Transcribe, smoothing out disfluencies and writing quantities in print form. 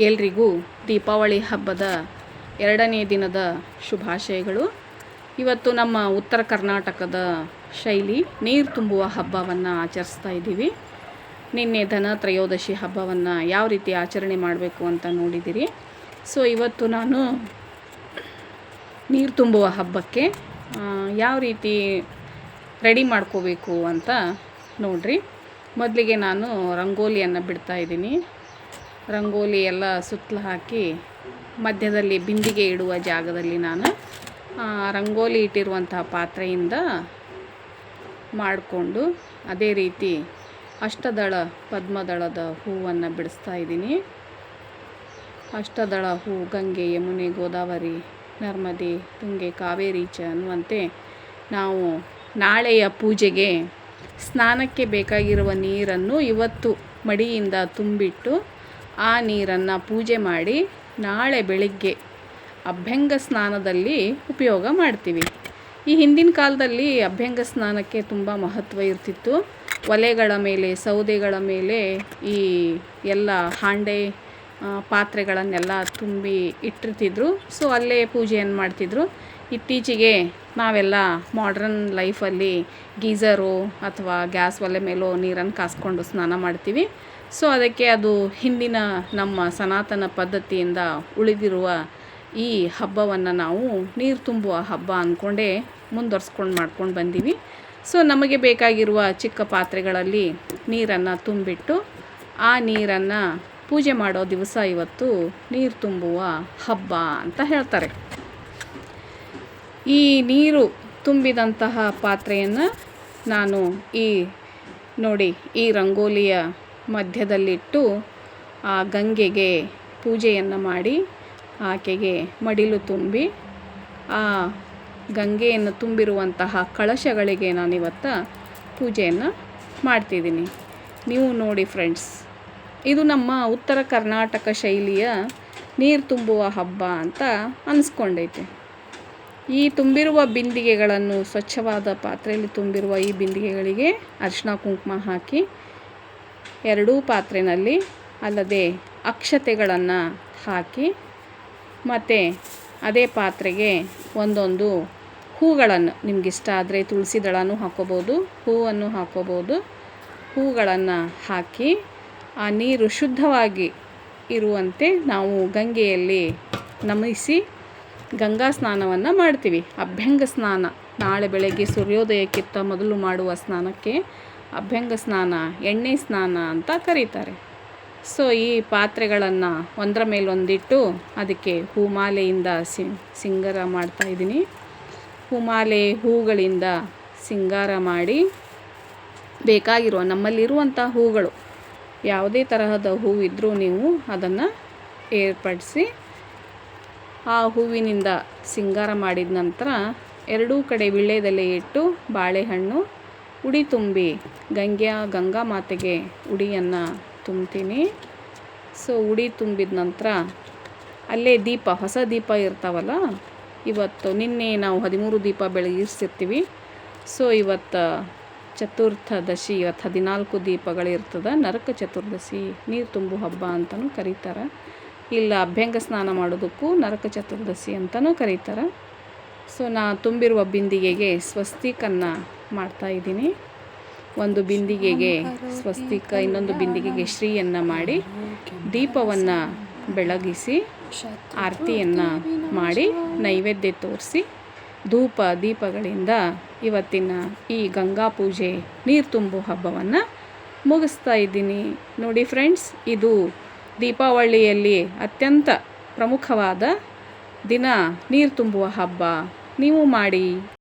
ಎಲ್ರಿಗೂ ದೀಪಾವಳಿ ಹಬ್ಬದ 2ನೇ ದಿನದ ಶುಭಾಶಯಗಳು. ಇವತ್ತು ನಮ್ಮ ಉತ್ತರ ಕರ್ನಾಟಕದ ಶೈಲಿ ನೀರು ತುಂಬುವ ಹಬ್ಬವನ್ನು ಆಚರಿಸ್ತಾ ಇದ್ದೀವಿ. ನಿನ್ನೆ ಧನ ತ್ರಯೋದಶಿ ಹಬ್ಬವನ್ನು ಯಾವ ರೀತಿ ಆಚರಣೆ ಮಾಡಬೇಕು ಅಂತ ನೋಡಿದ್ದೀರಿ. ಸೊ ಇವತ್ತು ನಾನು ನೀರು ತುಂಬುವ ಹಬ್ಬಕ್ಕೆ ಯಾವ ರೀತಿ ರೆಡಿ ಮಾಡ್ಕೋಬೇಕು ಅಂತ ನೋಡ್ರಿ. ಮೊದಲಿಗೆ ನಾನು ರಂಗೋಲಿಯನ್ನು ಬಿಡ್ತಾ ಇದ್ದೀನಿ. ರಂಗೋಲಿ ಎಲ್ಲ ಸುತ್ತಲೂ ಹಾಕಿ ಮಧ್ಯದಲ್ಲಿ ಬಿಂದಿಗೆ ಇಡುವ ಜಾಗದಲ್ಲಿ ನಾನು ರಂಗೋಲಿ ಇಟ್ಟಿರುವಂತಹ ಪಾತ್ರೆಯಿಂದ ಮಾಡಿಕೊಂಡು ಅದೇ ರೀತಿ ಅಷ್ಟದಳ ಪದ್ಮದಳದ ಹೂವನ್ನು ಬಿಡಿಸ್ತಾ ಇದ್ದೀನಿ. ಅಷ್ಟದಳ ಹೂ ಗಂಗೆ, ಯಮುನೆ, ಗೋದಾವರಿ, ನರ್ಮದೆ, ತುಂಗೆ, ಕಾವೇರೀಚ ಅನ್ನುವಂತೆ ನಾವು ನಾಳೆಯ ಪೂಜೆಗೆ ಸ್ನಾನಕ್ಕೆ ಬೇಕಾಗಿರುವ ನೀರನ್ನು ಇವತ್ತು ಮಡಿಯಿಂದ ತುಂಬಿಟ್ಟು ಆ ನೀರನ್ನು ಪೂಜೆ ಮಾಡಿ ನಾಳೆ ಬೆಳಿಗ್ಗೆ ಅಭ್ಯಂಗ ಸ್ನಾನದಲ್ಲಿ ಉಪಯೋಗ ಮಾಡ್ತೀವಿ. ಈ ಹಿಂದಿನ ಕಾಲದಲ್ಲಿ ಅಭ್ಯಂಗ ಸ್ನಾನಕ್ಕೆ ತುಂಬ ಮಹತ್ವ ಇರ್ತಿತ್ತು. ಒಲೆಗಳ ಮೇಲೆ, ಸೌದೆಗಳ ಮೇಲೆ ಈ ಎಲ್ಲ ಹಾಂಡೆ ಪಾತ್ರೆಗಳನ್ನೆಲ್ಲ ತುಂಬಿ ಇಟ್ಟಿರ್ತಿದ್ರು. ಸೊ ಅಲ್ಲೇ ಪೂಜೆಯನ್ನು ಮಾಡ್ತಿದ್ರು. ಇತ್ತೀಚೆಗೆ ನಾವೆಲ್ಲ ಮಾಡ್ರನ್ ಲೈಫಲ್ಲಿ ಗೀಝರು ಅಥವಾ ಗ್ಯಾಸ್ ಒಲೆ ಮೇಲೋ ನೀರನ್ನು ಕಾಸ್ಕೊಂಡು ಸ್ನಾನ ಮಾಡ್ತೀವಿ. ಸೊ ಅದಕ್ಕೆ ಅದು ಹಿಂದಿನ ನಮ್ಮ ಸನಾತನ ಪದ್ಧತಿಯಿಂದ ಉಳಿದಿರುವ ಈ ಹಬ್ಬವನ್ನು ನಾವು ನೀರು ತುಂಬುವ ಹಬ್ಬ ಅಂದ್ಕೊಂಡೇ ಮುಂದುವರ್ಸ್ಕೊಂಡು ಮಾಡ್ಕೊಂಡು ಬಂದೀವಿ. ಸೊ ನಮಗೆ ಬೇಕಾಗಿರುವ ಚಿಕ್ಕ ಪಾತ್ರೆಗಳಲ್ಲಿ ನೀರನ್ನು ತುಂಬಿಟ್ಟು ಆ ನೀರನ್ನು ಪೂಜೆ ಮಾಡೋ ದಿವಸ ಇವತ್ತು ನೀರು ತುಂಬುವ ಹಬ್ಬ ಅಂತ ಹೇಳ್ತಾರೆ. ಈ ನೀರು ತುಂಬಿದಂತಹ ಪಾತ್ರೆಯನ್ನು ನಾನು ನೋಡಿ ಈ ರಂಗೋಲಿಯ ಮಧ್ಯದಲ್ಲಿಟ್ಟು ಆ ಗಂಗೆಗೆ ಪೂಜೆಯನ್ನು ಮಾಡಿ ಆಕೆಗೆ ಮಡಿಲು ತುಂಬಿ ಆ ಗಂಗೆಯನ್ನು ತುಂಬಿರುವಂತಹ ಕಳಶಗಳಿಗೆ ನಾನಿವತ್ತು ಪೂಜೆಯನ್ನು ಮಾಡ್ತಿದ್ದೀನಿ. ನೀವು ನೋಡಿ ಫ್ರೆಂಡ್ಸ್, ಇದು ನಮ್ಮ ಉತ್ತರ ಕರ್ನಾಟಕ ಶೈಲಿಯ ನೀರು ತುಂಬುವ ಹಬ್ಬ ಅಂತ ಅನಿಸ್ಕೊಂಡೈತೆ. ಈ ತುಂಬಿರುವ ಬಿಂದಿಗೆಗಳನ್ನು, ಸ್ವಚ್ಛವಾದ ಪಾತ್ರೆಯಲ್ಲಿ ತುಂಬಿರುವ ಈ ಬಿಂದಿಗೆಗಳಿಗೆ ಅರಿಶಿನ ಕುಂಕುಮ ಹಾಕಿ ಎರಡೂ ಪಾತ್ರೆಯಲ್ಲಿ ಅಲ್ಲದೆ ಅಕ್ಷತೆಗಳನ್ನು ಹಾಕಿ ಮತ್ತು ಅದೇ ಪಾತ್ರೆಗೆ ಒಂದೊಂದು ಹೂಗಳನ್ನು, ನಿಮಗಿಷ್ಟ ಆದರೆ ತುಳಸಿ ದಳನೂ ಹಾಕೋಬೋದು, ಹೂವನ್ನು ಹಾಕೋಬೋದು. ಹೂಗಳನ್ನು ಹಾಕಿ ಆ ನೀರು ಶುದ್ಧವಾಗಿ ಇರುವಂತೆ ನಾವು ಗಂಗೆಯಲ್ಲಿ ನಮಿಸಿ ಗಂಗಾ ಸ್ನಾನವನ್ನು ಮಾಡ್ತೀವಿ. ಅಭ್ಯಂಗ ಸ್ನಾನ ನಾಳೆ ಬೆಳಗ್ಗೆ ಸೂರ್ಯೋದಯಕ್ಕಿಂತ ಮೊದಲು ಮಾಡುವ ಸ್ನಾನಕ್ಕೆ ಅಭ್ಯಂಗ ಸ್ನಾನ, ಎಣ್ಣೆ ಸ್ನಾನ ಅಂತ ಕರೀತಾರೆ. ಸೊ ಈ ಪಾತ್ರೆಗಳನ್ನು ಒಂದರ ಮೇಲೊಂದಿಟ್ಟು ಅದಕ್ಕೆ ಹೂಮಾಲೆಯಿಂದ ಸಿಂಗಾರ ಮಾಡ್ತಾಯಿದ್ದೀನಿ. ಹೂಮಾಲೆ ಹೂಗಳಿಂದ ಸಿಂಗಾರ ಮಾಡಿ ಬೇಕಾಗಿರುವ ನಮ್ಮಲ್ಲಿರುವಂಥ ಹೂಗಳು, ಯಾವುದೇ ತರಹದ ಹೂವಿದ್ರೂ ನೀವು ಅದನ್ನು ಏರ್ಪಡಿಸಿ ಆ ಹೂವಿನಿಂದ ಸಿಂಗಾರ ಮಾಡಿದ ನಂತರ ಎರಡೂ ಕಡೆ ವೀಳ್ಯದೆಲೆ ಇಟ್ಟು ಬಾಳೆಹಣ್ಣು ಉಡಿ ತುಂಬಿ ಗಂಗಾ ಮಾತೆಗೆ ಉಡಿಯನ್ನು ತುಂಬ್ತೀನಿ. ಸೊ ಉಡಿ ತುಂಬಿದ ನಂತರ ಅಲ್ಲೇ ದೀಪ, ಹೊಸ ದೀಪ ಇರ್ತಾವಲ್ಲ, ನಿನ್ನೆ ನಾವು 13 ದೀಪ ಬೆಳಗಿಸಿರ್ತೀವಿ. ಸೊ ಇವತ್ತು ಚತುರ್ಥದಶಿ, ಇವತ್ತು 14 ದೀಪಗಳಿರ್ತದೆ. ನರಕ ಚತುರ್ದಶಿ, ನೀರು ತುಂಬು ಹಬ್ಬ ಅಂತಲೂ ಕರೀತಾರೆ. ಇಲ್ಲ ಅಭ್ಯಂಗ ಸ್ನಾನ ಮಾಡೋದಕ್ಕೂ ನರಕ ಚತುರ್ದಶಿ ಅಂತಲೂ ಕರೀತಾರೆ. ಸೊ ತುಂಬಿರುವ ಬಿಂದಿಗೆಗೆ ಸ್ವಸ್ತಿಕನ್ನು ಮಾಡ್ತಾಯಿದ್ದೀನಿ. ಒಂದು ಬಿಂದಿಗೆಗೆ ಸ್ವಸ್ತಿಕ, ಇನ್ನೊಂದು ಬಿಂದಿಗೆಗೆ ಶ್ರೀಯನ್ನು ಮಾಡಿ ದೀಪವನ್ನು ಬೆಳಗಿಸಿ ಆರತಿಯನ್ನು ಮಾಡಿ ನೈವೇದ್ಯ ತೋರಿಸಿ ಧೂಪ ದೀಪಗಳಿಂದ ಇವತ್ತಿನ ಈ ಗಂಗಾ ಪೂಜೆ ನೀರು ತುಂಬು ಹಬ್ಬವನ್ನು ಮುಗಿಸ್ತಾ ಇದ್ದೀನಿ. ನೋಡಿ ಫ್ರೆಂಡ್ಸ್, ಇದು ದೀಪಾವಳಿಯಲ್ಲಿ ಅತ್ಯಂತ ಪ್ರಮುಖವಾದ ದಿನ, ನೀರು ತುಂಬುವ ಹಬ್ಬ. ನೀವು ಮಾಡಿ.